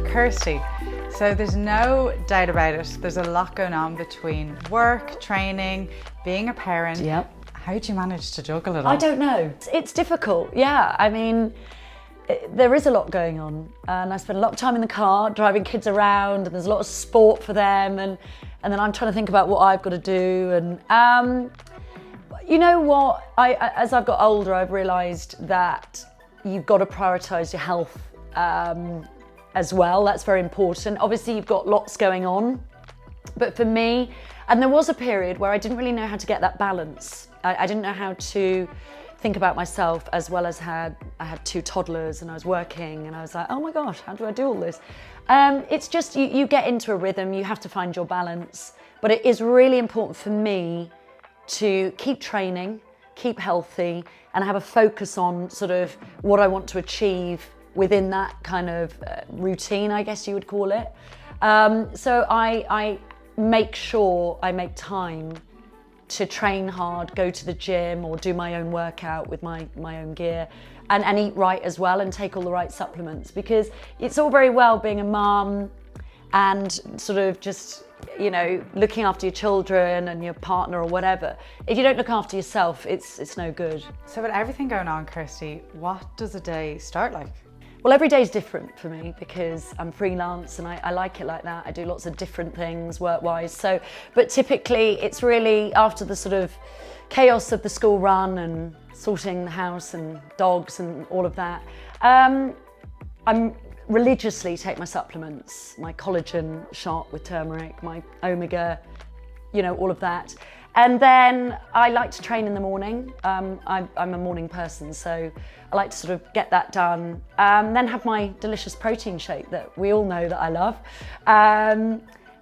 Kirsty, so there's no doubt about it, there's a lot going on between work, training, being a parent. Yep. How do you manage to juggle it all? I don't know. It's difficult, yeah. I mean, there is a lot going on, and I spend a lot of time in the car driving kids around, and there's a lot of sport for them, and then I'm trying to think about what I've got to do. And you know what? As I've got older, I've realised that you've got to prioritise your health as well. That's very important. Obviously, you've got lots going on, but for me, and there was a period where I didn't really know how to get that balance. I didn't know how to think about myself, as well as I had 2 toddlers and I was working, and I was like, oh my gosh, how do I do all this? It's just, you get into a rhythm, you have to find your balance. But it is really important for me to keep training, keep healthy, and have a focus on sort of what I want to achieve within that kind of routine, I guess you would call it. So I make sure I make time to train hard, go to the gym, or do my own workout with my own gear, and eat right as well, and take all the right supplements, because it's all very well being a mum and sort of just, you know, looking after your children and your partner or whatever. If you don't look after yourself, it's no good. So with everything going on, Kirsty, what does a day start like? Well, every day is different for me because I'm freelance and I like it like that. I do lots of different things work-wise. So, but typically it's really after the sort of chaos of the school run and sorting the house and dogs and all of that. I'm religiously take my supplements, my collagen shot with turmeric, my omega, you know, all of that. And then I like to train in the morning. I'm a morning person, so I like to sort of get that done. Then have my delicious protein shake that we all know that I love,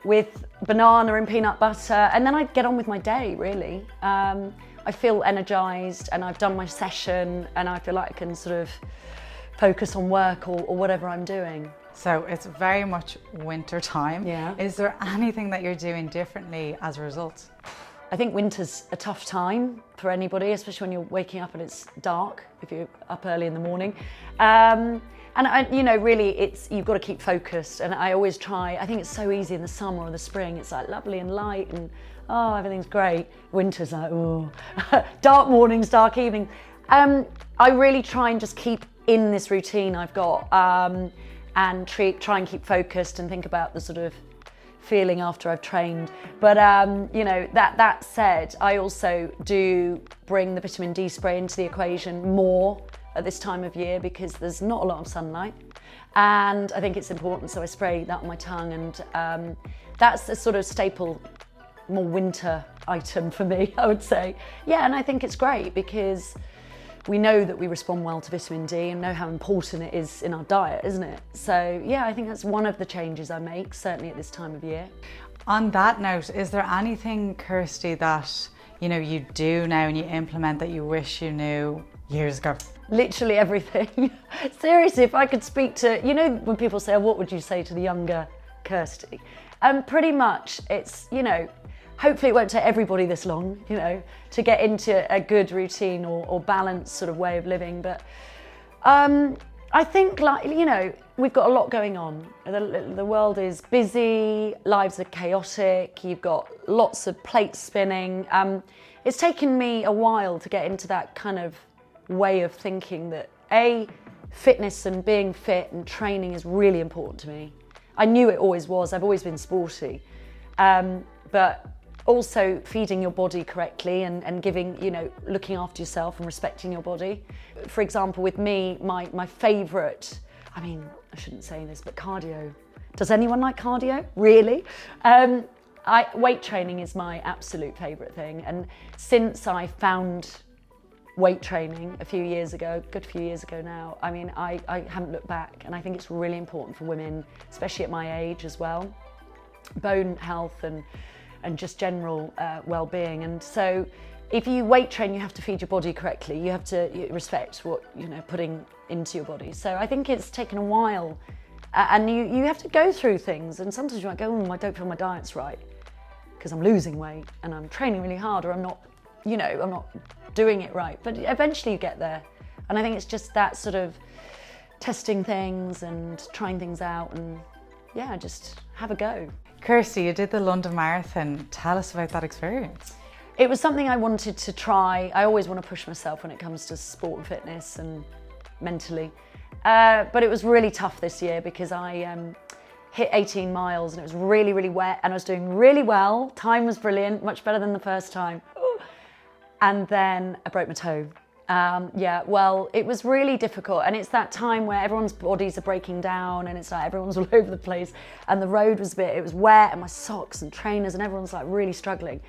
with banana and peanut butter. And then I get on with my day, really. I feel energized, and I've done my session, and I feel like I can sort of focus on work or whatever I'm doing. So it's very much winter time. Yeah. Is there anything that you're doing differently as a result? I think winter's a tough time for anybody, especially when you're waking up and it's dark, if you're up early in the morning. You know, really, you've got to keep focused. And I always try, I think it's so easy in the summer or the spring, it's like lovely and light and, oh, everything's great. Winter's like, oh, dark mornings, dark evenings. I really try and just keep in this routine I've got, and try and keep focused and think about the sort of feeling after I've trained. But you know, that said, I also do bring the vitamin D spray into the equation more at this time of year because there's not a lot of sunlight, and I think it's important, so I spray that on my tongue, and that's a sort of staple, more winter item for me, I would say. Yeah, and I think it's great because we know that we respond well to vitamin D and know how important it is in our diet, isn't it? So yeah, I think that's one of the changes I make, certainly at this time of year. On that note, is there anything, Kirsty, that you know you do now and you implement that you wish you knew years ago? Literally everything. Seriously, if I could speak to, you know, when people say, oh, what would you say to the younger Kirsty? Pretty much it's, you know, hopefully it won't take everybody this long, you know, to get into a good routine or balanced sort of way of living. But I think, like, you know, we've got a lot going on. The world is busy, lives are chaotic, you've got lots of plates spinning. It's taken me a while to get into that kind of way of thinking that fitness and being fit and training is really important to me. I knew it always was, I've always been sporty. But also feeding your body correctly and giving, you know, looking after yourself and respecting your body. For example, with me, my favourite, I mean, I shouldn't say this, but cardio. Does anyone like cardio? Really? Weight training is my absolute favourite thing. And since I found weight training a few years ago, a good few years ago now, I mean, I haven't looked back, and I think it's really important for women, especially at my age as well. Bone health and just general well-being. And so if you weight train, you have to feed your body correctly. You have to respect what, you know, putting into your body. So I think it's taken a while, and you have to go through things, and sometimes you might go, oh, I don't feel my diet's right because I'm losing weight and I'm training really hard, or I'm not, you know, I'm not doing it right. But eventually you get there. And I think it's just that sort of testing things and trying things out and yeah, just have a go. Kirsty, you did the London Marathon. Tell us about that experience. It was something I wanted to try. I always want to push myself when it comes to sport and fitness and mentally. But it was really tough this year because I hit 18 miles and it was really, really wet and I was doing really well. Time was brilliant, much better than the first time. And then I broke my toe. Yeah, well, it was really difficult, and it's that time where everyone's bodies are breaking down and it's like everyone's all over the place, and the road was it was wet, and my socks and trainers, and everyone's like really struggling.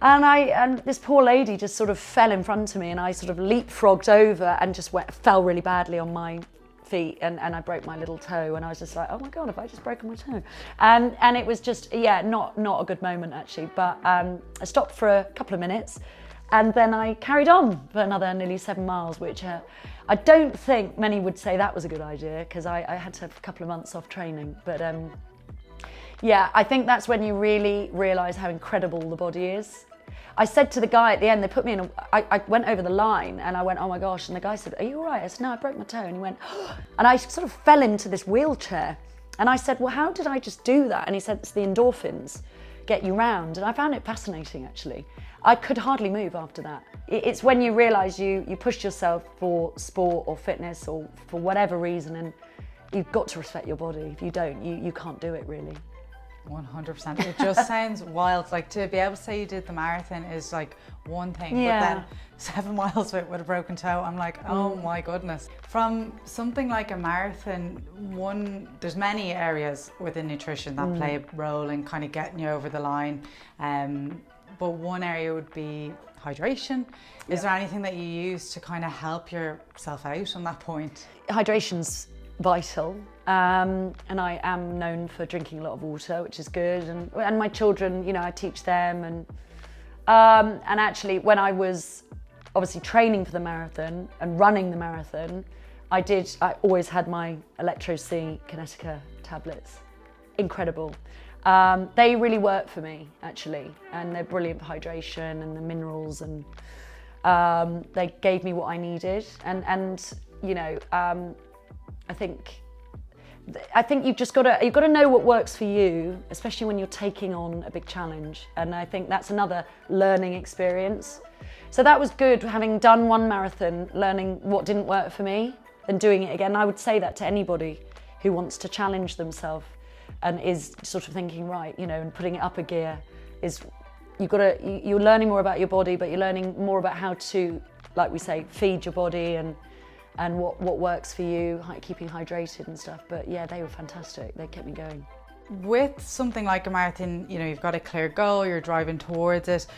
And this poor lady just sort of fell in front of me, and I sort of leapfrogged over and just fell really badly on my feet, and I broke my little toe, and I was just like, oh my God, have I just broken my toe? And it was just, yeah, not a good moment actually, but I stopped for a couple of minutes. And then I carried on for another nearly 7 miles, which I don't think many would say that was a good idea, because I had to have a couple of months off training. But yeah, I think that's when you really realise how incredible the body is. I said to the guy at the end, they put me in I went over the line and I went, oh my gosh. And the guy said, are you all right? I said, no, I broke my toe. And he went, oh. And I sort of fell into this wheelchair. And I said, well, how did I just do that? And he said, it's the endorphins get you round. And I found it fascinating, actually. I could hardly move after that. It's when you realise you pushed yourself for sport or fitness or for whatever reason, and you've got to respect your body. If you don't, you can't do it, really. 100%. It just sounds wild. Like, to be able to say you did the marathon is like one thing, Yeah. but then 7 miles of it with a broken toe, I'm like, oh my goodness. From something like a marathon, there's many areas within nutrition that play a role in kind of getting you over the line. But one area would be hydration. Is there anything that you use to kind of help yourself out on that point? Hydration's vital, and I am known for drinking a lot of water, which is good. And my children, you know, I teach them. And actually, when I was obviously training for the marathon and running the marathon, I always had my Electro C Kinetica tablets. Incredible. They really work for me, actually, and they're brilliant for hydration and the minerals, and they gave me what I needed. And you know, I think you've got to know what works for you, especially when you're taking on a big challenge. And I think that's another learning experience. So that was good, having done one marathon, learning what didn't work for me and doing it again. I would say that to anybody who wants to challenge themselves and is sort of thinking, right, you know, and putting it up a gear, is you're learning more about your body, but you're learning more about how to, like we say, feed your body and what works for you, keeping hydrated and stuff. But yeah, they were fantastic. They kept me going. With something like a marathon, you know, you've got a clear goal, you're driving towards it.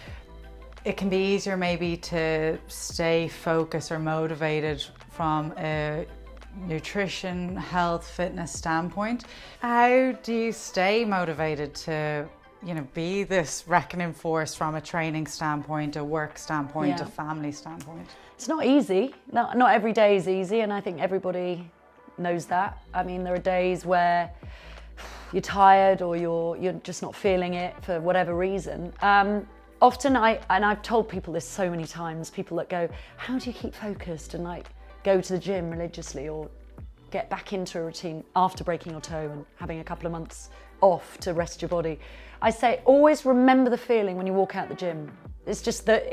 It can be easier maybe to stay focused or motivated from a nutrition, health, fitness standpoint. How do you stay motivated to, you know, be this reckoning force from a training standpoint, a work standpoint, Yeah. a family standpoint? It's not easy. Not every day is easy, and I think everybody knows that. I mean, there are days where you're tired or you're just not feeling it for whatever reason. Often I've told people this so many times, people that go, how do you keep focused and like go to the gym religiously or get back into a routine after breaking your toe and having a couple of months off to rest your body? I say, always remember the feeling when you walk out the gym. It's just that,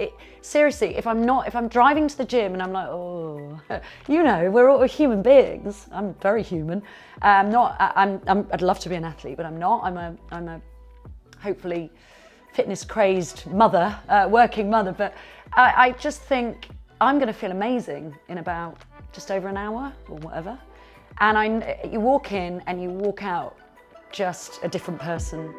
seriously, if I'm driving to the gym and I'm like, oh, you know, we're all human beings. I'm very human. I'd love to be an athlete, but I'm not. I'm a hopefully fitness crazed mother, working mother. But I just think I'm going to feel amazing in about just over an hour or whatever. And you walk in and you walk out just a different person.